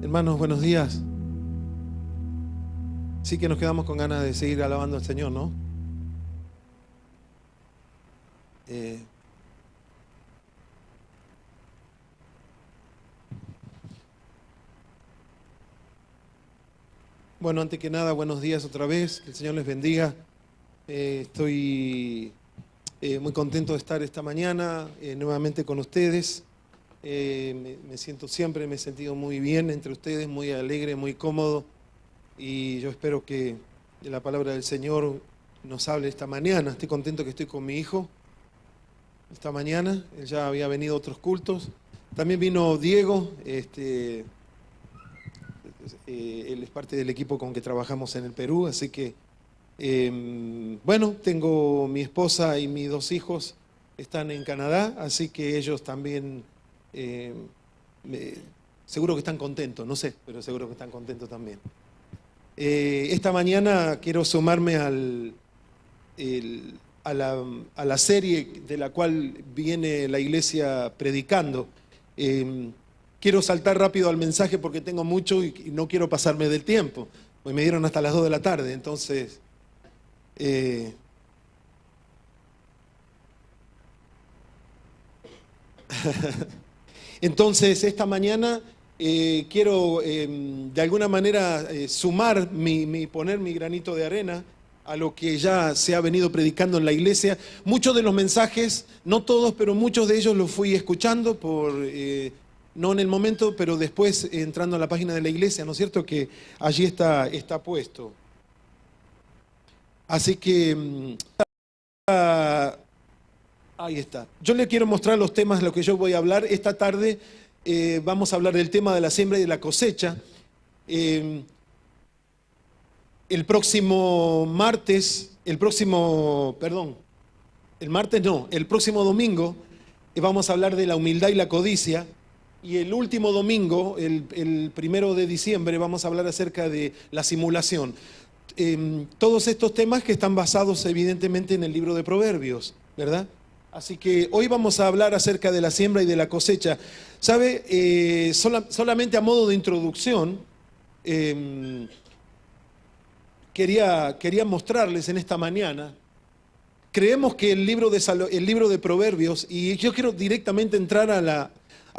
Hermanos, buenos días. Sí que nos quedamos con ganas de seguir alabando al Señor, ¿no? Bueno, antes que nada, buenos días otra vez. Que el Señor les bendiga. Estoy muy contento de estar esta mañana nuevamente con ustedes. Me he sentido muy bien entre ustedes, muy alegre, muy cómodo. Y yo espero que la palabra del Señor nos hable esta mañana. Estoy contento que estoy con mi hijo esta mañana. Él ya había venido a otros cultos. También vino Diego. Él es parte del equipo con que trabajamos en el Perú. Así que, bueno, tengo mi esposa y mis dos hijos están en Canadá. Así que ellos también, seguro que están contentos. No sé, pero seguro que están contentos también. Esta mañana quiero sumarme a la serie de la cual viene la iglesia predicando. Quiero saltar rápido al mensaje porque tengo mucho y no quiero pasarme del tiempo. Pues me dieron hasta las 2 de la tarde, entonces... Entonces, esta mañana quiero de alguna manera sumar, poner mi granito de arena a lo que ya se ha venido predicando en la iglesia. Muchos de los mensajes, no todos, pero muchos de ellos los fui escuchando no en el momento, pero después entrando a la página de la iglesia, ¿no es cierto? Que allí está puesto. Así que... ahí está. Yo le quiero mostrar los temas de los que yo voy a hablar. Esta tarde vamos a hablar del tema de la siembra y de la cosecha. El próximo domingo vamos a hablar de la humildad y la codicia. Y el último domingo, el 1 de diciembre, vamos a hablar acerca de la simulación. Todos estos temas que están basados evidentemente en el libro de Proverbios, ¿verdad? Así que hoy vamos a hablar acerca de la siembra y de la cosecha. ¿Sabe? Solamente a modo de introducción, quería mostrarles en esta mañana, creemos que el libro de Proverbios, y yo quiero directamente entrar a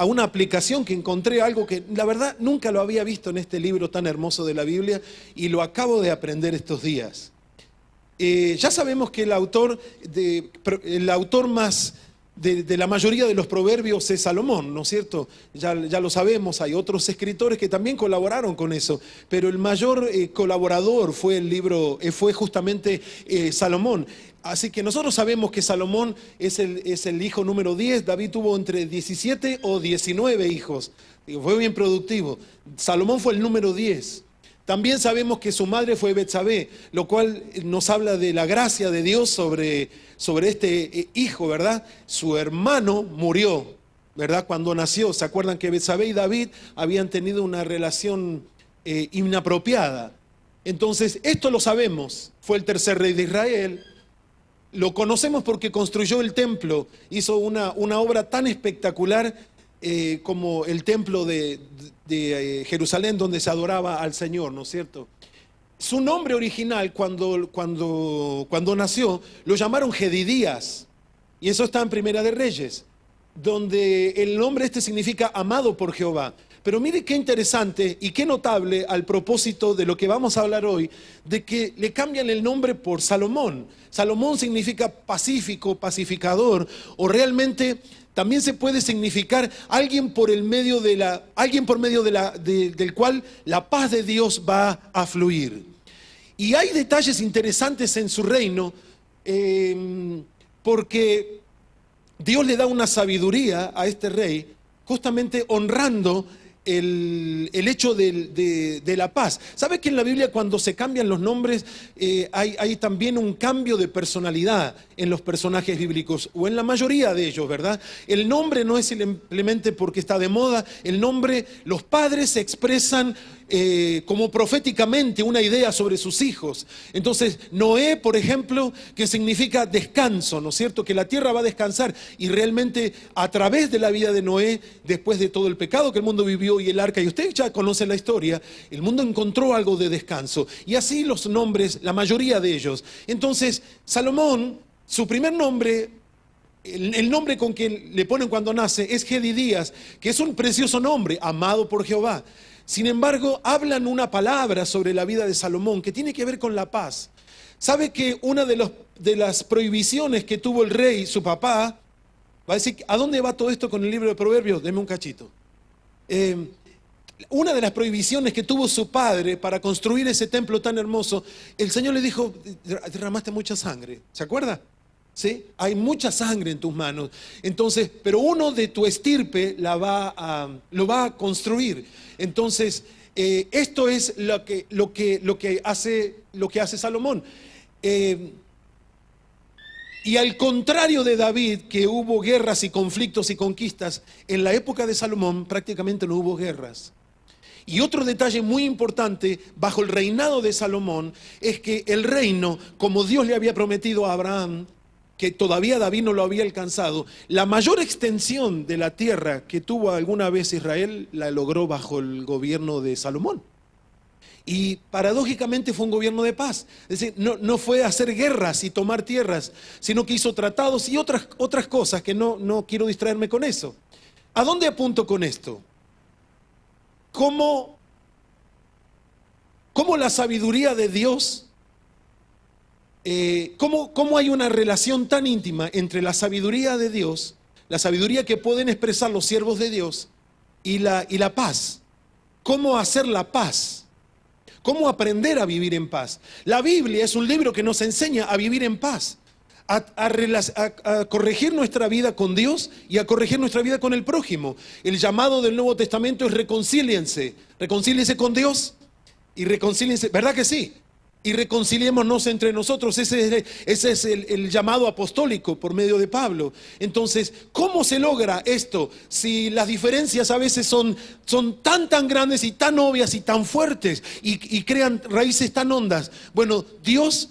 una aplicación que encontré, algo que la verdad nunca lo había visto en este libro tan hermoso de la Biblia y lo acabo de aprender estos días. Ya sabemos que el autor más de la mayoría de los proverbios es Salomón, ¿no es cierto? Ya lo sabemos, hay otros escritores que también colaboraron con eso, pero el mayor colaborador fue justamente Salomón. Así que nosotros sabemos que Salomón es el hijo número 10, David tuvo entre 17 o 19 hijos, fue bien productivo. Salomón fue el número 10. También sabemos que su madre fue Betsabé, lo cual nos habla de la gracia de Dios sobre este hijo, ¿verdad? Su hermano murió, ¿verdad? Cuando nació. ¿Se acuerdan que Betsabé y David habían tenido una relación inapropiada? Entonces, esto lo sabemos. Fue el tercer rey de Israel. Lo conocemos porque construyó el templo. Hizo una obra tan espectacular como el templo de Jerusalén, donde se adoraba al Señor, ¿no es cierto? Su nombre original, cuando nació, lo llamaron Jedidías, y eso está en Primera de Reyes, donde el nombre significa amado por Jehová. Pero mire qué interesante y qué notable al propósito de lo que vamos a hablar hoy, de que le cambian el nombre por Salomón. Salomón significa pacífico, pacificador, o realmente también se puede significar alguien por medio del cual la paz de Dios va a fluir. Y hay detalles interesantes en su reino, porque Dios le da una sabiduría a este rey, justamente honrando el hecho de la paz. ¿Sabe que en la Biblia cuando se cambian los nombres hay también un cambio de personalidad en los personajes bíblicos, o en la mayoría de ellos, ¿verdad? El nombre no es simplemente porque está de moda, el nombre, los padres se expresan como proféticamente una idea sobre sus hijos. Entonces, Noé, por ejemplo, que significa descanso, ¿no es cierto? Que la tierra va a descansar, y realmente a través de la vida de Noé, después de todo el pecado que el mundo vivió y el arca, y ustedes ya conocen la historia, el mundo encontró algo de descanso, y así los nombres, la mayoría de ellos. Entonces, Salomón, su primer nombre, el nombre con que le ponen cuando nace es Jedidías, que es un precioso nombre, amado por Jehová. Sin embargo, hablan una palabra sobre la vida de Salomón que tiene que ver con la paz. ¿Sabe que una de las prohibiciones que tuvo el rey, su papá, va a decir, ¿a dónde va todo esto con el libro de Proverbios? Deme un cachito. Una de las prohibiciones que tuvo su padre para construir ese templo tan hermoso, el Señor le dijo, derramaste mucha sangre. ¿Se acuerda? ¿Sí? Hay mucha sangre en tus manos. Entonces, pero uno de tu estirpe lo va a construir. Entonces, esto es lo que hace Salomón. Y al contrario de David, que hubo guerras y conflictos y conquistas, en la época de Salomón prácticamente no hubo guerras. Y otro detalle muy importante bajo el reinado de Salomón es que el reino, como Dios le había prometido a Abraham, que todavía David no lo había alcanzado, la mayor extensión de la tierra que tuvo alguna vez Israel la logró bajo el gobierno de Salomón. Y paradójicamente fue un gobierno de paz. Es decir, no fue hacer guerras y tomar tierras, sino que hizo tratados y otras cosas que no quiero distraerme con eso. ¿A dónde apunto con esto? ¿Cómo la sabiduría de Dios, cómo hay una relación tan íntima entre la sabiduría de Dios, la sabiduría que pueden expresar los siervos de Dios, y la paz? ¿Cómo hacer la paz? ¿Cómo aprender a vivir en paz? La Biblia es un libro que nos enseña a vivir en paz, a corregir nuestra vida con Dios y a corregir nuestra vida con el prójimo. El llamado del Nuevo Testamento es reconcíliense con Dios y reconcíliense, ¿verdad que sí? Y reconciliémonos entre nosotros. Ese es el llamado apostólico por medio de Pablo. Entonces, ¿cómo se logra esto si las diferencias a veces son tan grandes y tan obvias y tan fuertes y crean raíces tan hondas? Bueno, Dios,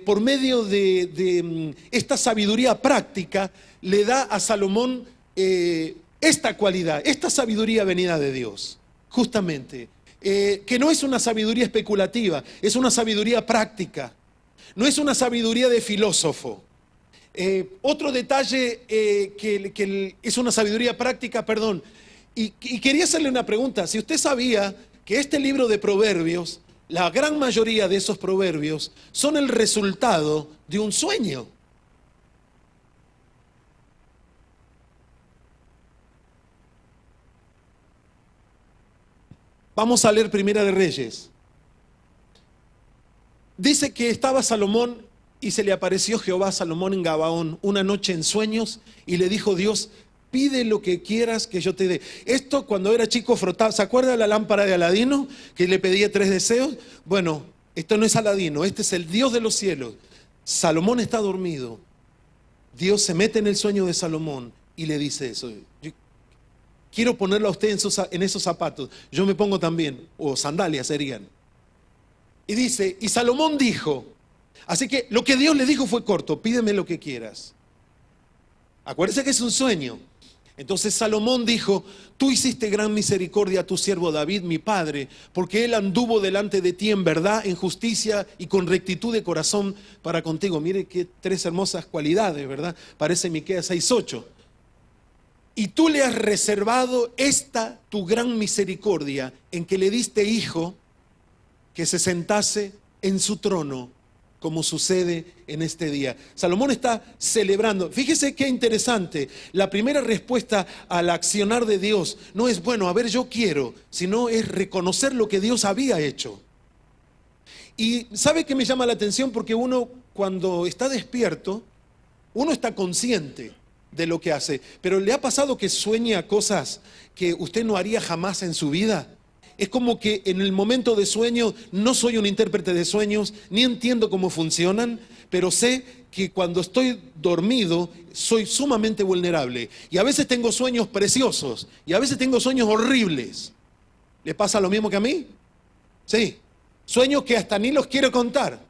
por medio de esta sabiduría práctica, le da a Salomón esta cualidad, esta sabiduría venida de Dios, justamente. Que no es una sabiduría especulativa, es una sabiduría práctica, no es una sabiduría de filósofo. Otro detalle que es una sabiduría práctica, perdón, y quería hacerle una pregunta. Si usted sabía que este libro de Proverbios, la gran mayoría de esos proverbios son el resultado de un sueño. Vamos a leer Primera de Reyes. Dice que estaba Salomón y se le apareció Jehová a Salomón en Gabaón una noche en sueños y le dijo Dios, pide lo que quieras que yo te dé. Esto cuando era chico frotaba, ¿se acuerda de la lámpara de Aladino que le pedía 3 deseos? Bueno, esto no es Aladino, este es el Dios de los cielos. Salomón está dormido. Dios se mete en el sueño de Salomón y le dice eso. Quiero ponerlo a usted en esos zapatos. Yo me pongo también, o sandalias serían. Y dice, y Salomón dijo, así que lo que Dios le dijo fue corto, pídeme lo que quieras. Acuérdese que es un sueño. Entonces Salomón dijo, tú hiciste gran misericordia a tu siervo David, mi padre, porque él anduvo delante de ti en verdad, en justicia y con rectitud de corazón para contigo. Mire qué 3 hermosas cualidades, ¿verdad? Parece Miqueas 6:8. Y tú le has reservado esta tu gran misericordia en que le diste hijo que se sentase en su trono, como sucede en este día. Salomón está celebrando. Fíjese qué interesante. La primera respuesta al accionar de Dios no es, bueno, a ver, yo quiero, sino es reconocer lo que Dios había hecho. Y ¿sabe qué me llama la atención? Porque uno, cuando está despierto, uno está consciente de lo que hace, pero ¿le ha pasado que sueña cosas que usted no haría jamás en su vida? Es como que en el momento de sueño, no soy un intérprete de sueños, ni entiendo cómo funcionan, pero sé que cuando estoy dormido soy sumamente vulnerable. Y a veces tengo sueños preciosos, y a veces tengo sueños horribles. ¿Le pasa lo mismo que a mí? Sí. Sueños que hasta ni los quiero contar.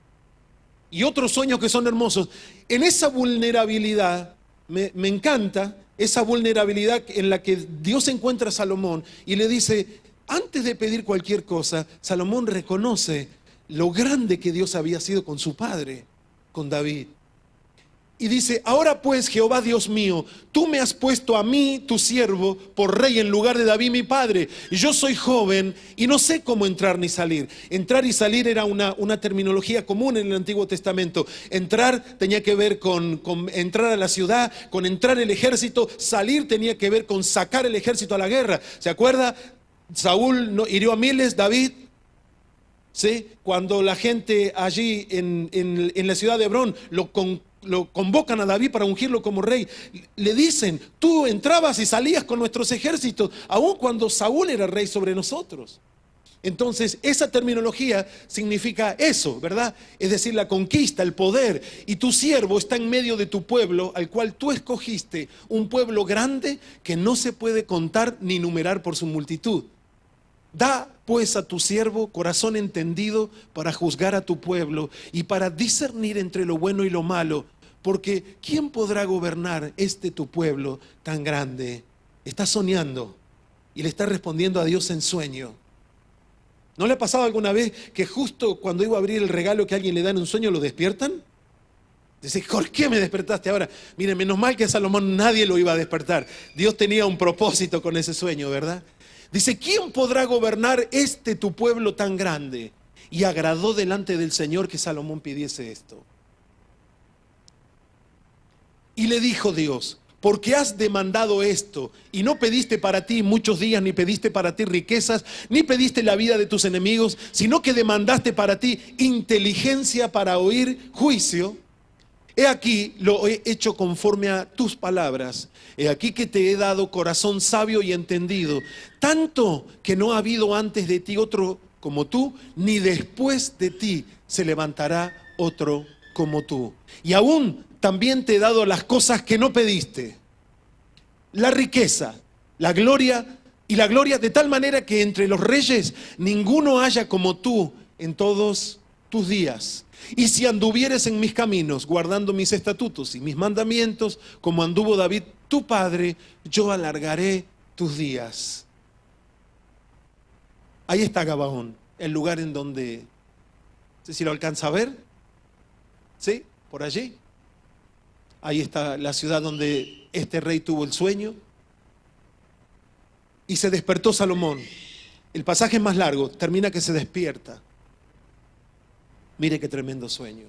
Y otros sueños que son hermosos. En esa vulnerabilidad, me encanta esa vulnerabilidad en la que Dios encuentra a Salomón y le dice, antes de pedir cualquier cosa, Salomón reconoce lo grande que Dios había sido con su padre, con David. Y dice, ahora pues, Jehová Dios mío, tú me has puesto a mí, tu siervo, por rey en lugar de David mi padre. Yo soy joven y no sé cómo entrar ni salir. Entrar y salir era una terminología común en el Antiguo Testamento. Entrar tenía que ver con entrar a la ciudad, con entrar el ejército. Salir tenía que ver con sacar el ejército a la guerra. ¿Se acuerda? Saúl hirió a miles, David, ¿sí? Cuando la gente allí en la ciudad de Hebrón lo convocan a David para ungirlo como rey, le dicen, tú entrabas y salías con nuestros ejércitos, aun cuando Saúl era rey sobre nosotros. Entonces, esa terminología significa eso, ¿verdad? Es decir, la conquista, el poder. Y tu siervo está en medio de tu pueblo, al cual tú escogiste, un pueblo grande que no se puede contar ni numerar por su multitud. Da pues a tu siervo corazón entendido para juzgar a tu pueblo y para discernir entre lo bueno y lo malo, porque ¿quién podrá gobernar tu pueblo tan grande? Está soñando y le está respondiendo a Dios en sueño. ¿No le ha pasado alguna vez que justo cuando iba a abrir el regalo que alguien le da en un sueño lo despiertan? Dice, ¿por qué me despertaste ahora? Miren, menos mal que a Salomón nadie lo iba a despertar. Dios tenía un propósito con ese sueño, ¿verdad? Dice, ¿quién podrá gobernar tu pueblo tan grande? Y agradó delante del Señor que Salomón pidiese esto. Y le dijo Dios, porque has demandado esto y no pediste para ti muchos días, ni pediste para ti riquezas, ni pediste la vida de tus enemigos, sino que demandaste para ti inteligencia para oír juicio. He aquí lo he hecho conforme a tus palabras. He aquí que te he dado corazón sabio y entendido, tanto que no ha habido antes de ti otro como tú, ni después de ti se levantará otro como tú. Y aún también te he dado las cosas que no pediste, la riqueza, la gloria y la gloria, de tal manera que entre los reyes ninguno haya como tú en todos tus días. Y si anduvieres en mis caminos, guardando mis estatutos y mis mandamientos, como anduvo David tu padre, yo alargaré tus días. Ahí está Gabaón, el lugar en donde, no sé si lo alcanza a ver, ¿sí? Por allí. Ahí está la ciudad donde este rey tuvo el sueño. Y se despertó Salomón. El pasaje es más largo, termina que se despierta. Mire qué tremendo sueño.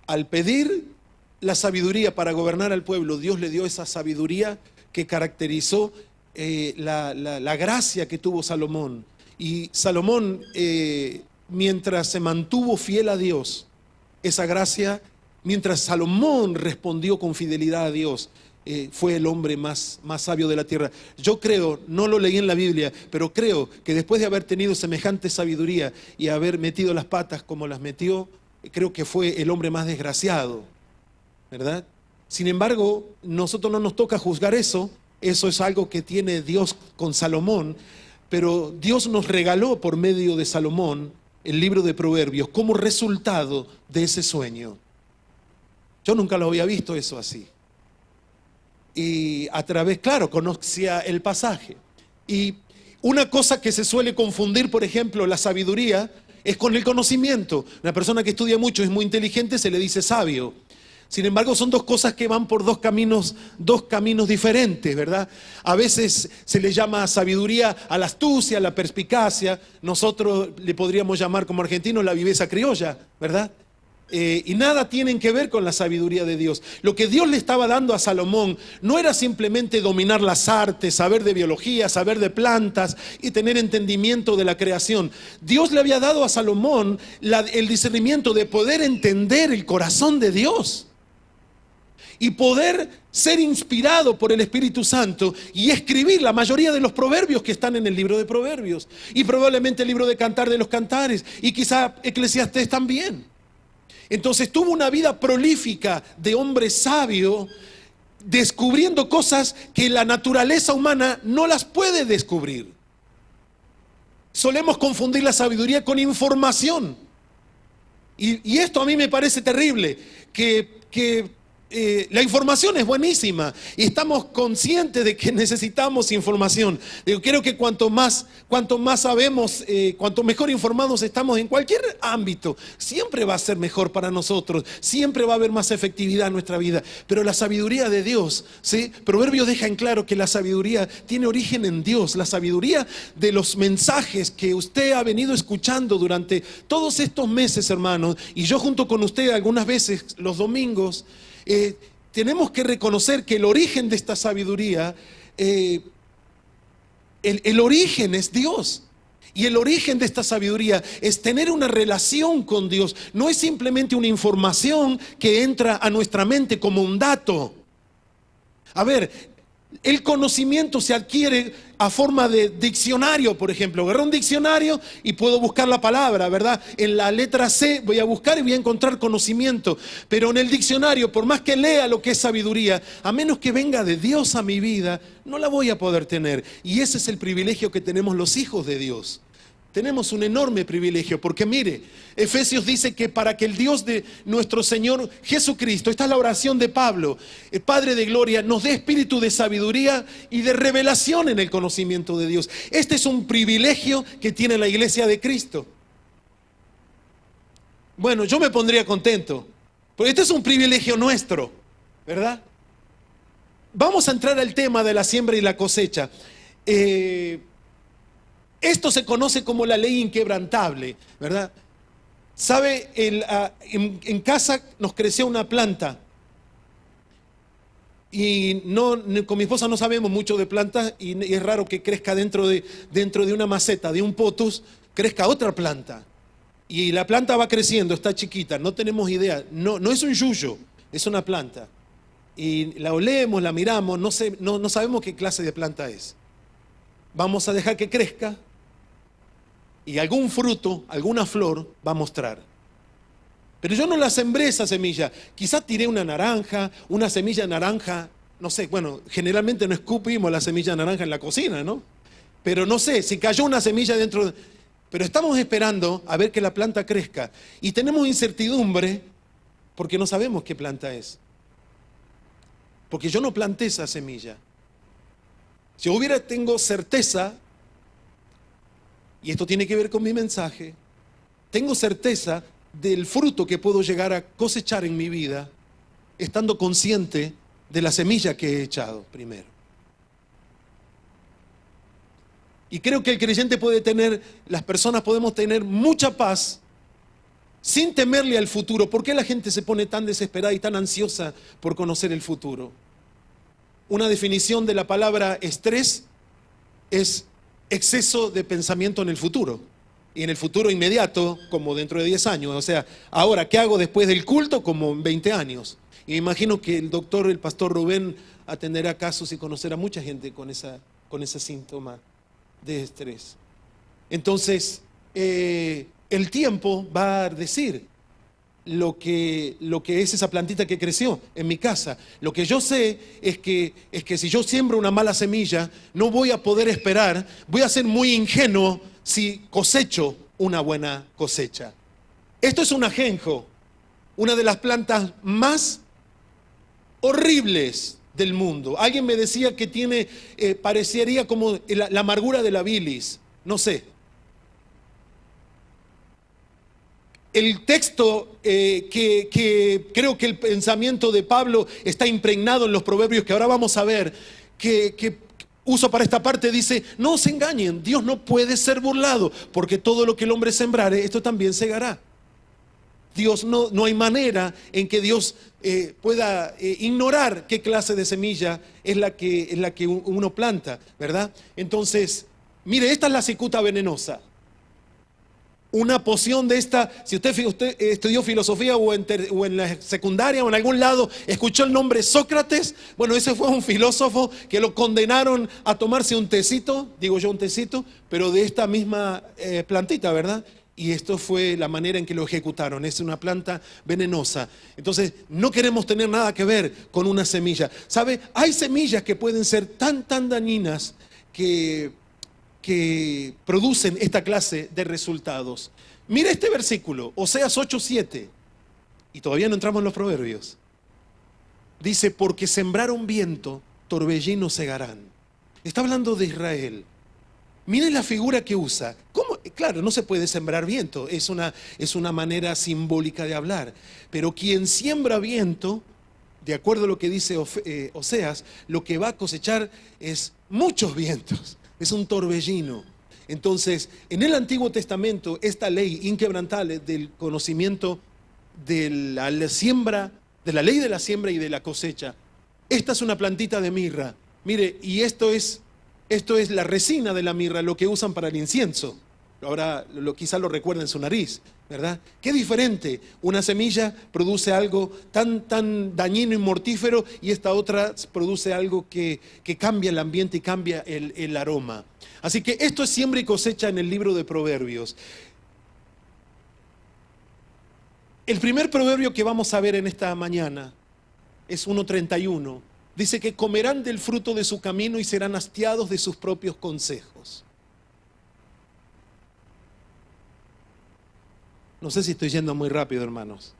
Al pedir la sabiduría para gobernar al pueblo, Dios le dio esa sabiduría que caracterizó la gracia que tuvo Salomón. Y Salomón, mientras se mantuvo fiel a Dios, esa gracia, mientras Salomón respondió con fidelidad a Dios, fue el hombre más sabio de la tierra. Yo creo, no lo leí en la Biblia, pero creo que después de haber tenido semejante sabiduría y haber metido las patas como las metió, creo que fue el hombre más desgraciado, ¿verdad? Sin embargo, nosotros no nos toca juzgar eso. Eso es algo que tiene Dios con Salomón, pero Dios nos regaló por medio de Salomón el libro de Proverbios como resultado de ese sueño. Yo nunca lo había visto eso así. Y a través, claro, conocía el pasaje. Y una cosa que se suele confundir, por ejemplo, la sabiduría, es con el conocimiento. Una persona que estudia mucho, es muy inteligente, se le dice sabio. Sin embargo, son dos cosas que van por dos caminos diferentes, ¿verdad? A veces se le llama sabiduría a la astucia, a la perspicacia. Nosotros le podríamos llamar como argentinos la viveza criolla, ¿verdad? Y nada tienen que ver con la sabiduría de Dios. Lo que Dios le estaba dando a Salomón no era simplemente dominar las artes, saber de biología, saber de plantas y tener entendimiento de la creación. Dios le había dado a Salomón el discernimiento de poder entender el corazón de Dios y poder ser inspirado por el Espíritu Santo y escribir la mayoría de los proverbios que están en el libro de Proverbios, y probablemente el libro de Cantar de los Cantares, y quizá Eclesiastés también. Entonces tuvo una vida prolífica de hombre sabio, descubriendo cosas que la naturaleza humana no las puede descubrir. Solemos confundir la sabiduría con información. Y esto a mí me parece terrible, que la información es buenísima y estamos conscientes de que necesitamos información. Digo, creo que cuanto más sabemos, cuanto mejor informados estamos en cualquier ámbito, siempre va a ser mejor para nosotros, siempre va a haber más efectividad en nuestra vida. Pero la sabiduría de Dios, ¿sí? Proverbios deja en claro que la sabiduría tiene origen en Dios. La sabiduría de los mensajes que usted ha venido escuchando durante todos estos meses, hermanos, y yo junto con usted algunas veces los domingos, tenemos que reconocer que el origen de esta sabiduría, el origen es Dios. Y el origen de esta sabiduría es tener una relación con Dios. No es simplemente una información que entra a nuestra mente como un dato. A ver, el conocimiento se adquiere a forma de diccionario, por ejemplo. Agarro un diccionario y puedo buscar la palabra, ¿verdad? En la letra C voy a buscar y voy a encontrar conocimiento. Pero en el diccionario, por más que lea lo que es sabiduría, a menos que venga de Dios a mi vida, no la voy a poder tener. Y ese es el privilegio que tenemos los hijos de Dios. Tenemos un enorme privilegio, porque mire, Efesios dice que para que el Dios de nuestro Señor Jesucristo, esta es la oración de Pablo, el Padre de Gloria, nos dé espíritu de sabiduría y de revelación en el conocimiento de Dios. Este es un privilegio que tiene la iglesia de Cristo. Bueno, yo me pondría contento, porque este es un privilegio nuestro, ¿verdad? Vamos a entrar al tema de la siembra y la cosecha. Esto se conoce como la ley inquebrantable, ¿verdad? ¿Sabe? En casa nos creció una planta y con mi esposa no sabemos mucho de plantas y es raro que crezca dentro de una maceta, de un potus, crezca otra planta. Y la planta va creciendo, está chiquita, no tenemos idea, no es un yuyo, es una planta. Y la olemos, la miramos, no sabemos qué clase de planta es. Vamos a dejar que crezca. Y algún fruto, alguna flor va a mostrar. Pero yo no la sembré esa semilla. Quizás tiré una naranja, una semilla naranja, no sé, bueno, generalmente no escupimos la semilla naranja en la cocina, ¿no? Pero no sé, si cayó una semilla dentro. Pero estamos esperando a ver que la planta crezca. Y tenemos incertidumbre porque no sabemos qué planta es. Porque yo no planté esa semilla. Si tengo certeza, y esto tiene que ver con mi mensaje, tengo certeza del fruto que puedo llegar a cosechar en mi vida, estando consciente de la semilla que he echado primero. Y creo que el creyente las personas podemos tener mucha paz sin temerle al futuro. ¿Por qué la gente se pone tan desesperada y tan ansiosa por conocer el futuro? Una definición de la palabra estrés es exceso de pensamiento en el futuro. Y en el futuro inmediato, como dentro de 10 años. O sea, ahora, ¿qué hago después del culto? Como en 20 años. Y me imagino que el pastor Rubén atenderá casos y conocerá a mucha gente con ese síntoma de estrés. Entonces, el tiempo va a decir lo que es esa plantita que creció en mi casa. Lo que yo sé es que si yo siembro una mala semilla, no voy a poder esperar, voy a ser muy ingenuo si cosecho una buena cosecha. Esto es un ajenjo, una de las plantas más horribles del mundo. Alguien me decía que parecería como la amargura de la bilis, no sé. El texto que creo que el pensamiento de Pablo está impregnado en los proverbios que ahora vamos a ver, que uso para esta parte, dice: no se engañen, Dios no puede ser burlado, porque todo lo que el hombre sembrare, esto también segará. Dios no hay manera en que Dios pueda ignorar qué clase de semilla es la que uno planta, ¿verdad? Entonces, mire, esta es la cicuta venenosa. Una poción de esta, si usted estudió filosofía o en la secundaria o en algún lado, escuchó el nombre Sócrates, bueno, ese fue un filósofo que lo condenaron a tomarse un tecito, digo yo un tecito, pero de esta misma plantita, ¿verdad? Y esto fue la manera en que lo ejecutaron. Es una planta venenosa. Entonces, no queremos tener nada que ver con una semilla. ¿Sabe? Hay semillas que pueden ser tan dañinas que que producen esta clase de resultados. Mira este versículo, Oseas 8:7, y todavía no entramos en los proverbios. Dice, porque sembraron viento, torbellino segarán. Está hablando de Israel. Miren la figura que usa. ¿Cómo? Claro, no se puede sembrar viento, es una manera simbólica de hablar. Pero quien siembra viento, de acuerdo a lo que dice Oseas, lo que va a cosechar es muchos vientos, es un torbellino. Entonces, en el Antiguo Testamento, esta ley inquebrantable del conocimiento de la siembra, de la ley de la siembra y de la cosecha, esta es una plantita de mirra. Mire, y esto es la resina de la mirra, lo que usan para el incienso. Ahora quizá lo recuerda en su nariz, ¿verdad? Qué diferente. Una semilla produce algo tan dañino y mortífero, y esta otra produce algo que cambia el ambiente y cambia el aroma. Así que esto es siembra y cosecha en el libro de Proverbios. El primer proverbio que vamos a ver en esta mañana es 1:31. Dice que comerán del fruto de su camino y serán hastiados de sus propios consejos. No sé si estoy yendo muy rápido, hermanos.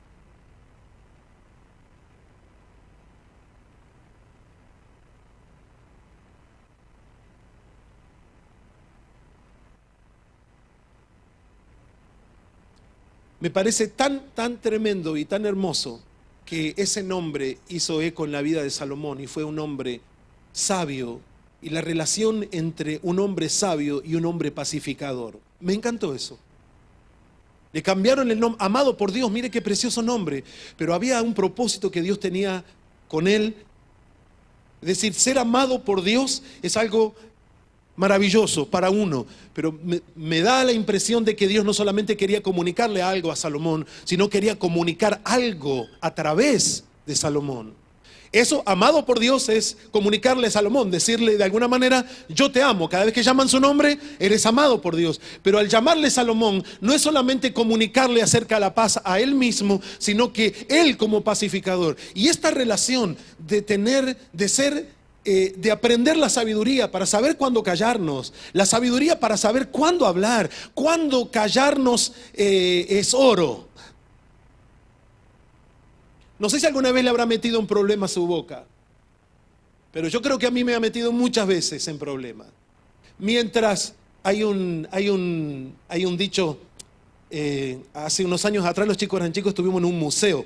Me parece tan tremendo y tan hermoso que ese nombre hizo eco en la vida de Salomón y fue un hombre sabio, y la relación entre un hombre sabio y un hombre pacificador. Me encantó eso. Le cambiaron el nombre, amado por Dios, mire qué precioso nombre, pero había un propósito que Dios tenía con él. Es decir, ser amado por Dios es algo maravilloso para uno, pero me da la impresión de que Dios no solamente quería comunicarle algo a Salomón, sino quería comunicar algo a través de Salomón. Eso, amado por Dios, es comunicarle a Salomón, decirle de alguna manera, yo te amo. Cada vez que llaman su nombre, eres amado por Dios. Pero al llamarle Salomón, no es solamente comunicarle acerca de la paz a él mismo, sino que él como pacificador. Y esta relación de aprender la sabiduría para saber cuándo callarnos, la sabiduría para saber cuándo hablar, cuándo callarnos es oro. No sé si alguna vez le habrá metido un problema a su boca, pero yo creo que a mí me ha metido muchas veces en problemas. Mientras hay un dicho, hace unos años atrás los chicos eran chicos, estuvimos en un museo.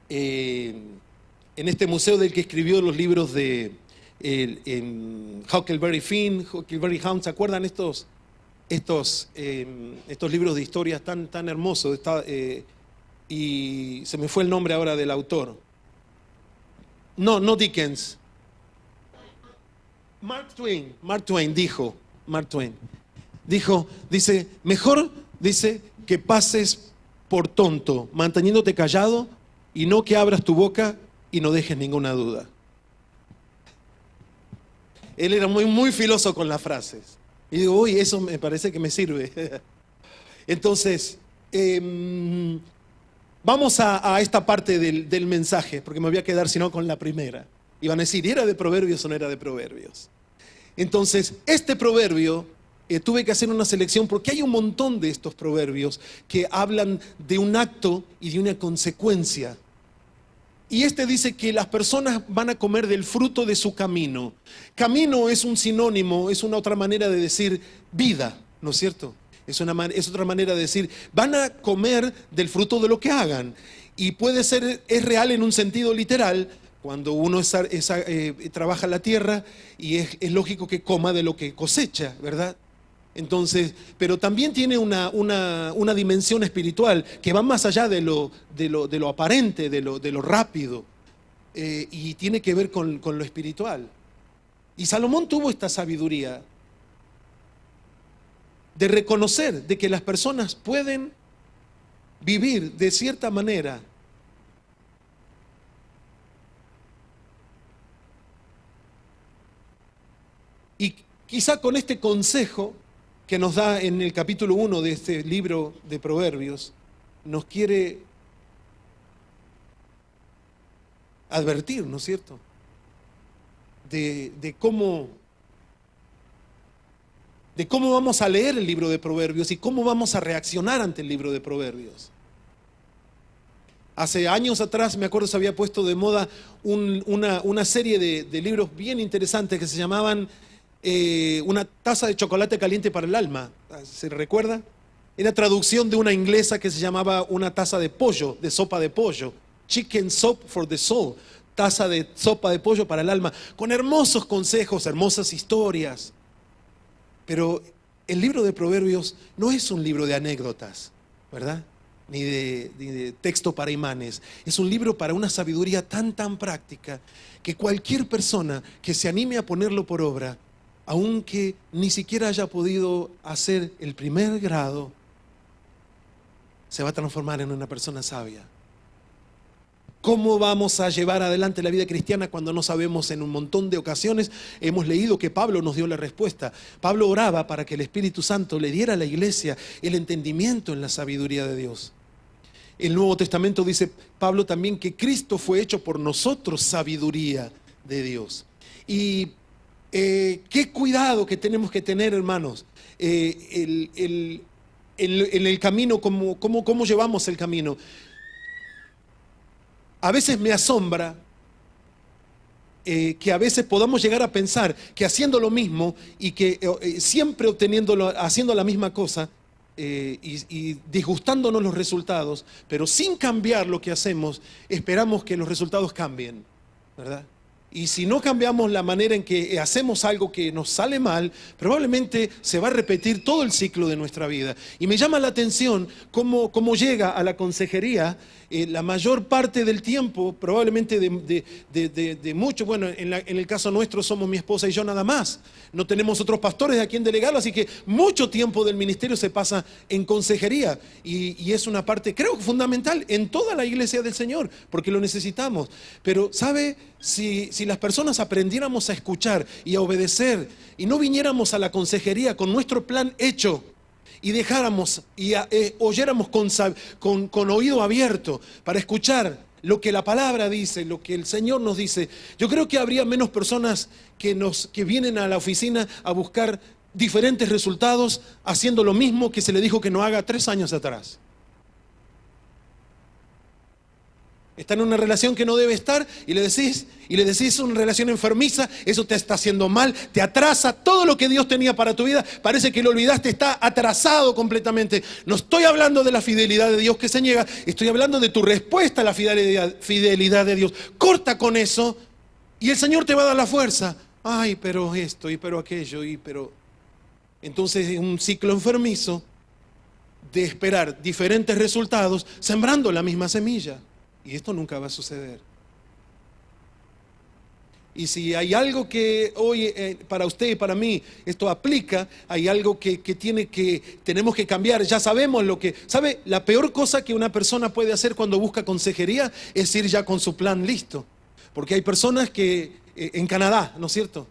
En este museo del que escribió los libros de Huckleberry Finn, Huckleberry Hound, ¿se acuerdan estos libros de historias tan hermosos? Y se me fue el nombre ahora del autor. No Dickens. Mark Twain dice, mejor, dice, que pases por tonto, manteniéndote callado, y no que abras tu boca y no dejes ninguna duda. Él era muy filoso con las frases. Y digo, uy, eso me parece que me sirve. Entonces, vamos a esta parte del mensaje, porque me voy a quedar si no con la primera. Y van a decir, ¿era de Proverbios o no era de Proverbios? Entonces, este proverbio, tuve que hacer una selección porque hay un montón de estos proverbios que hablan de un acto y de una consecuencia. Y este dice que las personas van a comer del fruto de su camino. Camino es un sinónimo, es una otra manera de decir vida, ¿no es cierto? Es otra manera de decir, van a comer del fruto de lo que hagan. Y puede ser, es real en un sentido literal, cuando uno trabaja la tierra, y es lógico que coma de lo que cosecha, ¿verdad? Entonces, pero también tiene una dimensión espiritual que va más allá de lo aparente, de lo rápido, y tiene que ver con lo espiritual. Y Salomón tuvo esta sabiduría de reconocer de que las personas pueden vivir de cierta manera y quizá con este consejo que nos da en el capítulo 1 de este libro de Proverbios, nos quiere advertir, ¿no es cierto?, de cómo de cómo vamos a leer el libro de Proverbios y cómo vamos a reaccionar ante el libro de Proverbios. Hace años atrás, me acuerdo, se había puesto de moda una serie de libros bien interesantes que se llamaban Una taza de chocolate caliente para el alma. ¿Se recuerda? Era traducción de una inglesa que se llamaba Una taza de pollo, de sopa de pollo. Chicken soup for the soul. Taza de sopa de pollo para el alma. Con hermosos consejos, hermosas historias. Pero el libro de Proverbios no es un libro de anécdotas, ¿verdad? Ni de texto para imanes. Es un libro para una sabiduría tan práctica que cualquier persona que se anime a ponerlo por obra, aunque ni siquiera haya podido hacer el primer grado, se va a transformar en una persona sabia. ¿Cómo vamos a llevar adelante la vida cristiana cuando no sabemos? En un montón de ocasiones hemos leído que Pablo nos dio la respuesta. Pablo oraba para que el Espíritu Santo le diera a la iglesia el entendimiento en la sabiduría de Dios. El Nuevo Testamento dice Pablo también que Cristo fue hecho por nosotros sabiduría de Dios. Y qué cuidado que tenemos que tener, hermanos, en el camino, cómo llevamos el camino. A veces me asombra que a veces podamos llegar a pensar que haciendo lo mismo y que siempre haciendo la misma cosa y disgustándonos los resultados, pero sin cambiar lo que hacemos, esperamos que los resultados cambien, ¿verdad? Y si no cambiamos la manera en que hacemos algo que nos sale mal, probablemente se va a repetir todo el ciclo de nuestra vida. Y me llama la atención cómo llega a la consejería la mayor parte del tiempo, probablemente de mucho. Bueno, en el caso nuestro somos mi esposa y yo nada más. No tenemos otros pastores a quien delegarlo, así que mucho tiempo del ministerio se pasa en consejería. Y es una parte, creo, fundamental en toda la iglesia del Señor, porque lo necesitamos. Pero, ¿sabe? Si las personas aprendiéramos a escuchar y a obedecer y no viniéramos a la consejería con nuestro plan hecho y dejáramos y oyéramos con oído abierto para escuchar lo que la palabra dice, lo que el Señor nos dice, yo creo que habría menos personas que vienen a la oficina a buscar diferentes resultados haciendo lo mismo que se le dijo que no haga 3 años atrás. Está en una relación que no debe estar y le decís una relación enfermiza, eso te está haciendo mal, te atrasa todo lo que Dios tenía para tu vida, parece que lo olvidaste, está atrasado completamente. No estoy hablando de la fidelidad de Dios que se niega, estoy hablando de tu respuesta a la fidelidad de Dios. Corta con eso y el Señor te va a dar la fuerza. Ay, pero esto y pero aquello y pero... Entonces es un ciclo enfermizo de esperar diferentes resultados sembrando la misma semilla. Y esto nunca va a suceder. Y si hay algo que hoy para usted y para mí esto aplica, hay algo que tenemos que cambiar. Ya sabemos lo que... ¿Sabe? La peor cosa que una persona puede hacer cuando busca consejería es ir ya con su plan listo. Porque hay personas que, en Canadá, ¿no es cierto?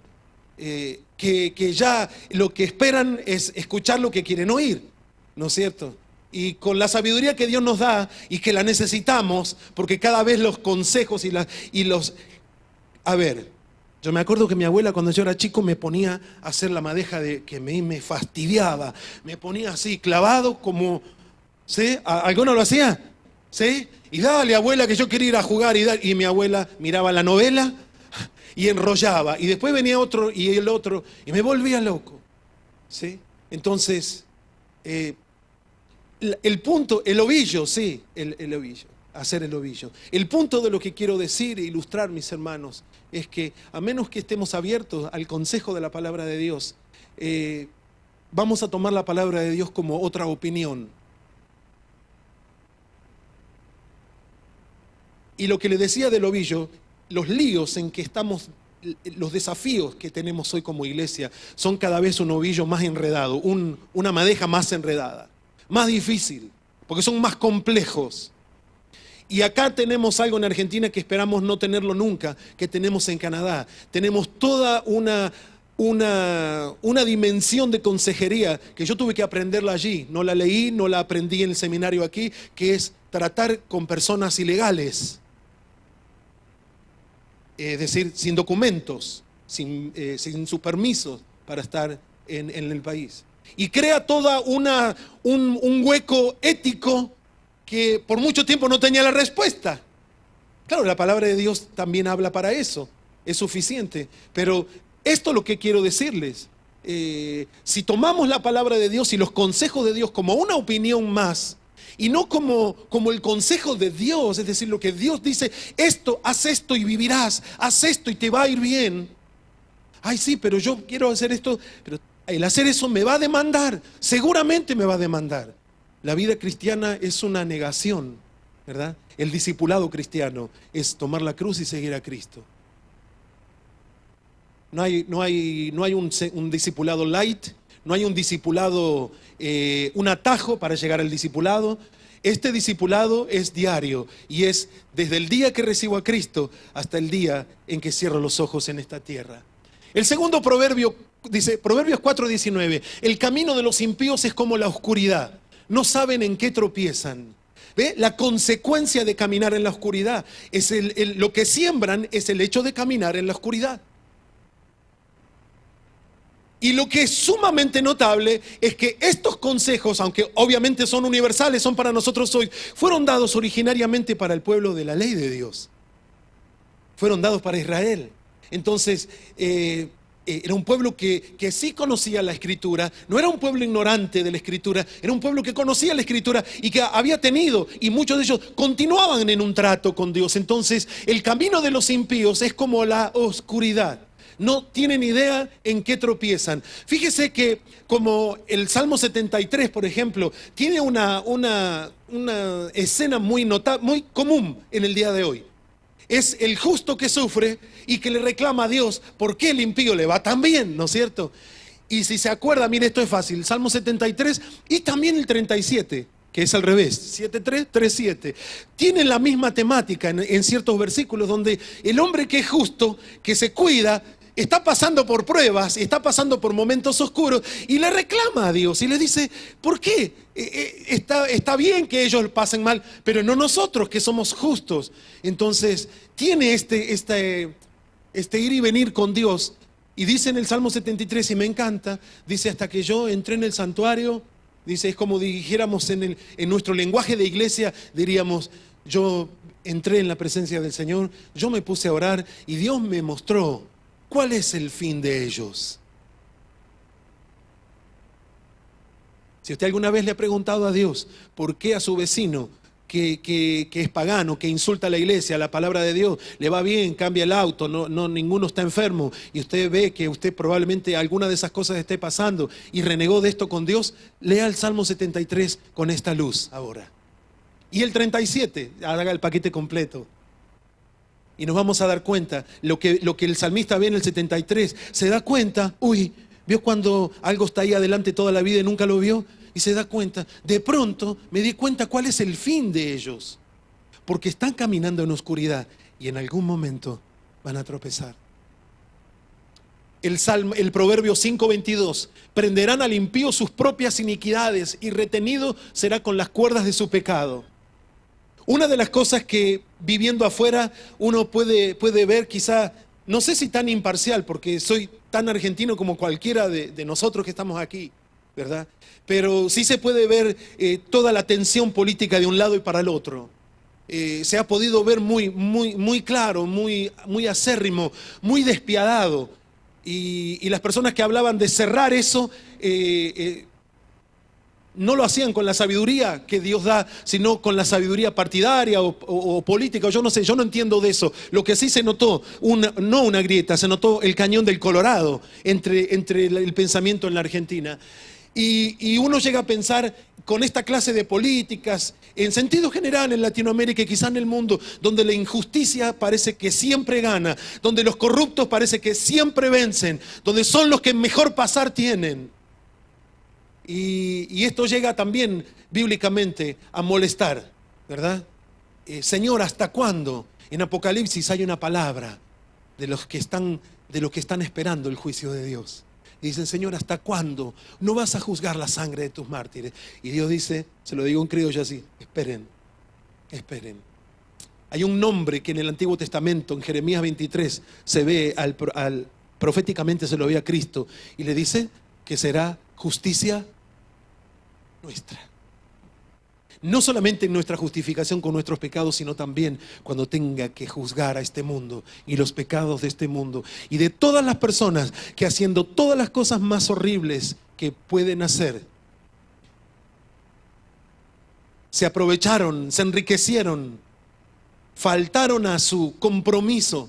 Que ya lo que esperan es escuchar lo que quieren oír, ¿no es cierto? Y con la sabiduría que Dios nos da y que la necesitamos, porque cada vez los consejos y los... A ver, yo me acuerdo que mi abuela cuando yo era chico me ponía a hacer la madeja que me fastidiaba, me ponía así clavado como... ¿Sí? ¿Alguno lo hacía? ¿Sí? Y dale, abuela, que yo quería ir a jugar y mi abuela miraba la novela y enrollaba y después venía otro y el otro y me volvía loco. ¿Sí? Entonces... el punto, el ovillo, sí, el ovillo, hacer el ovillo. El punto de lo que quiero decir e ilustrar, mis hermanos, es que a menos que estemos abiertos al consejo de la palabra de Dios, vamos a tomar la palabra de Dios como otra opinión. Y lo que le decía del ovillo, los líos en que estamos, los desafíos que tenemos hoy como iglesia, son cada vez un ovillo más enredado, una madeja más enredada. Más difícil, porque son más complejos. Y acá tenemos algo en Argentina que esperamos no tenerlo nunca, que tenemos en Canadá. Tenemos toda una dimensión de consejería que yo tuve que aprenderla allí. No la leí, no la aprendí en el seminario aquí, que es tratar con personas ilegales. Es decir, sin documentos, sin sus permisos para estar en el país. Y crea toda un hueco ético que por mucho tiempo no tenía la respuesta. Claro, la palabra de Dios también habla para eso, es suficiente. Pero esto es lo que quiero decirles. Si tomamos la palabra de Dios y los consejos de Dios como una opinión más, y no como el consejo de Dios, es decir, lo que Dios dice, haz esto y vivirás, haz esto y te va a ir bien. Ay, sí, pero yo quiero hacer esto, pero el hacer eso me va a demandar, seguramente me va a demandar. La vida cristiana es una negación, ¿verdad? El discipulado cristiano es tomar la cruz y seguir a Cristo. No hay un discipulado light, no hay un discipulado, un atajo para llegar al discipulado. Este discipulado es diario y es desde el día que recibo a Cristo hasta el día en que cierro los ojos en esta tierra. El segundo proverbio dice, Proverbios 4:19, el camino de los impíos es como la oscuridad, no saben en qué tropiezan. ¿Ve? La consecuencia de caminar en la oscuridad es lo que siembran es el hecho de caminar en la oscuridad. Y lo que es sumamente notable es que estos consejos, aunque obviamente son universales, son para nosotros hoy, fueron dados originariamente para el pueblo de la ley de Dios. Fueron dados para Israel. Entonces, era un pueblo que sí conocía la Escritura, no era un pueblo ignorante de la Escritura, era un pueblo que conocía la Escritura y que había tenido, y muchos de ellos continuaban en un trato con Dios. Entonces, el camino de los impíos es como la oscuridad. No tienen idea en qué tropiezan. Fíjese que como el Salmo 73, por ejemplo, tiene una escena muy común en el día de hoy. Es el justo que sufre y que le reclama a Dios por qué el impío le va tan bien, ¿no es cierto? Y si se acuerda, mire, esto es fácil, Salmo 73 y también el 37, que es al revés, 7.3, 3.7. Tienen la misma temática en ciertos versículos donde el hombre que es justo, que se cuida, está pasando por pruebas, está pasando por momentos oscuros y le reclama a Dios y le dice, ¿por qué? Está bien que ellos pasen mal, pero no nosotros que somos justos. Entonces tiene este ir y venir con Dios. Y dice en el Salmo 73, y me encanta, dice, hasta que yo entré en el santuario, dice, es como dijéramos en nuestro lenguaje de iglesia, diríamos, yo entré en la presencia del Señor, yo me puse a orar y Dios me mostró ¿cuál es el fin de ellos? Si usted alguna vez le ha preguntado a Dios por qué a su vecino que es pagano, que insulta a la iglesia, a la palabra de Dios, le va bien, cambia el auto, ninguno está enfermo, y usted ve que usted probablemente alguna de esas cosas esté pasando y renegó de esto con Dios, lea el Salmo 73 con esta luz ahora. Y el 37, haga el paquete completo. Y nos vamos a dar cuenta, lo que el salmista ve en el 73, se da cuenta, ¿vio cuando algo está ahí adelante toda la vida y nunca lo vio? Y se da cuenta, de pronto me di cuenta cuál es el fin de ellos. Porque están caminando en oscuridad y en algún momento van a tropezar. El Proverbio 5:22, prenderán al impío sus propias iniquidades y retenido será con las cuerdas de su pecado. Una de las cosas que viviendo afuera uno puede ver quizá, no sé si tan imparcial, porque soy tan argentino como cualquiera de nosotros que estamos aquí, ¿verdad? Pero sí se puede ver toda la tensión política de un lado y para el otro. Se ha podido ver muy claro, muy acérrimo, muy despiadado. Y las personas que hablaban de cerrar eso, no lo hacían con la sabiduría que Dios da, sino con la sabiduría partidaria o política, o yo no sé, yo no entiendo de eso. Lo que sí se notó, no una grieta, se notó el cañón del Colorado entre el pensamiento en la Argentina. Y uno llega a pensar con esta clase de políticas, en sentido general en Latinoamérica y quizá en el mundo, donde la injusticia parece que siempre gana, donde los corruptos parece que siempre vencen, donde son los que mejor pasar tienen. Y esto llega también bíblicamente a molestar, ¿verdad? Señor, ¿hasta cuándo? En Apocalipsis hay una palabra de los que están esperando el juicio de Dios. Y dicen, Señor, ¿hasta cuándo no vas a juzgar la sangre de tus mártires? Y Dios dice, se lo digo en criollo así, esperen. Hay un nombre que en el Antiguo Testamento, en Jeremías 23, se ve proféticamente se lo ve a Cristo y le dice, que será justicia nuestra. No solamente en nuestra justificación con nuestros pecados, sino también cuando tenga que juzgar a este mundo y los pecados de este mundo y de todas las personas que, haciendo todas las cosas más horribles que pueden hacer, se aprovecharon, se enriquecieron, faltaron a su compromiso.